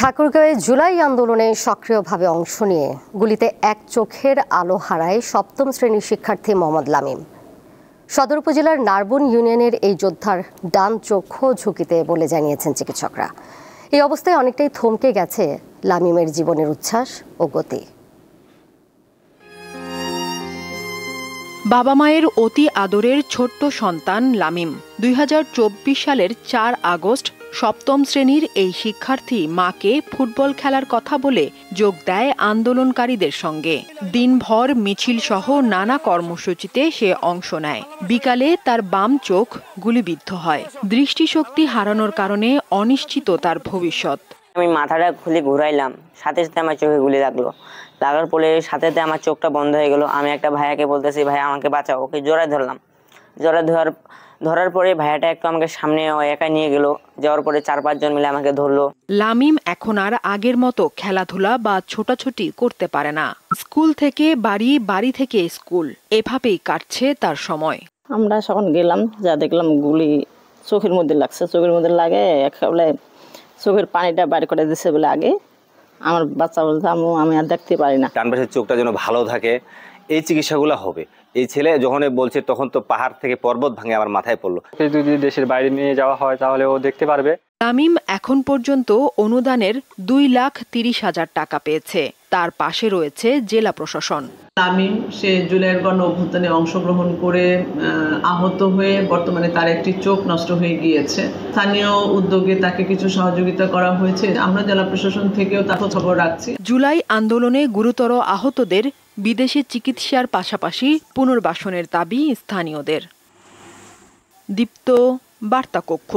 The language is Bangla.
ঠাকুরগাঁওয়ে জুলাই আন্দোলনে সক্রিয়ভাবে অংশ নিয়ে গুলিতে এক চোখের আলো হারায় সপ্তম শ্রেণীর শিক্ষার্থী মোহাম্মদ লামিম। সদর উপজেলার নারবুন ইউনিয়নের এই যোদ্ধার ডান চক্ষু ঝুঁকিতে বলে জানিয়েছেন চিকিৎসকরা। এই অবস্থায় অনেকটাই থমকে গেছে লামিমের জীবনের উচ্ছ্বাস ও গতি। বাবা মায়ের অতি আদরের ছোট্ট সন্তান লামিম ২০২৪ সালের ৪ আগস্ট সপ্তম শ্রেণীর এই শিক্ষার্থী মাকে ফুটবল খেলার কথা বলে যোগ দেয় আন্দোলনকারীদের সঙ্গে। দিনভর মিছিল সহ নানা কর্মসূচিতে সে অংশ নেয়। বিকালে তার বাম চোখ গুলিবিদ্ধ হয়। দৃষ্টিশক্তি হারানোর কারণে অনিশ্চিত তার ভবিষ্যৎ। আমি মাথাটা খুলে ঘুরাইলাম, সাথে সাথে আমার চোখে গুলি লাগার পরে সাথে সাথে আমার চোখটা বন্ধ হয়ে গেল। আমি একটা ভাইয়াকে বলতেছি, ভাই আমাকে বাঁচাও। ওকে জোড়ায় ধরলাম। জোড়ায় ধরার পরে ভাইয়াটা একটু আমাকে সামনে একা নিয়ে গেল। যাওয়ার পরে ৪-৫ জন মিলে আমাকে ধরলো। লামিম এখন আর আগের মতো খেলাধুলা বা ছোটাছুটি করতে পারে না। স্কুল থেকে বাড়ি, বাড়ি থেকে স্কুল, এভাবেই কাটছে তার সময়। আমরা যখন গেলাম, যা দেখলাম গুলি চোখের মধ্যে লাগছে। চোখের মধ্যে লাগে একেবারে চোখের পানিটা বাইর করে দিছে বলে আগে আমার বাচ্চা বলতে আমি আর দেখতে পারি না। ডান পাশের চোখটা যেন ভালো থাকে, এই চিকিৎসাগুলো হবে। এই ছেলে যখন বলছে তখন তো পাহাড় থেকে পর্বত ভাঙে আমার মাথায় পড়লো। যদি দেশের বাইরে নিয়ে যাওয়া হয় তাহলে ও দেখতে পারবে। লামিম এখন পর্যন্ত অনুদানের 2,30,000 টাকা পেয়েছে। তার পাশে রয়েছে জেলা প্রশাসন। লামিম সে জুলাইয়ের গণ অভ্যুত্থানে অংশগ্রহণ করে আহত হয়ে বর্তমানে তার একটি চোখ নষ্ট হয়ে গিয়েছে। স্থানীয় উদ্যোগে তাকে কিছু সহযোগিতা করা হয়েছে। আমরা জেলা প্রশাসন থেকেও তার খবর রাখছি। জুলাই আন্দোলনে গুরুতর আহতদের বিদেশে চিকিৎসার পাশাপাশি পুনর্বাসনের দাবি স্থানীয়দের। দীপ্ত, বার্তা কক্ষ।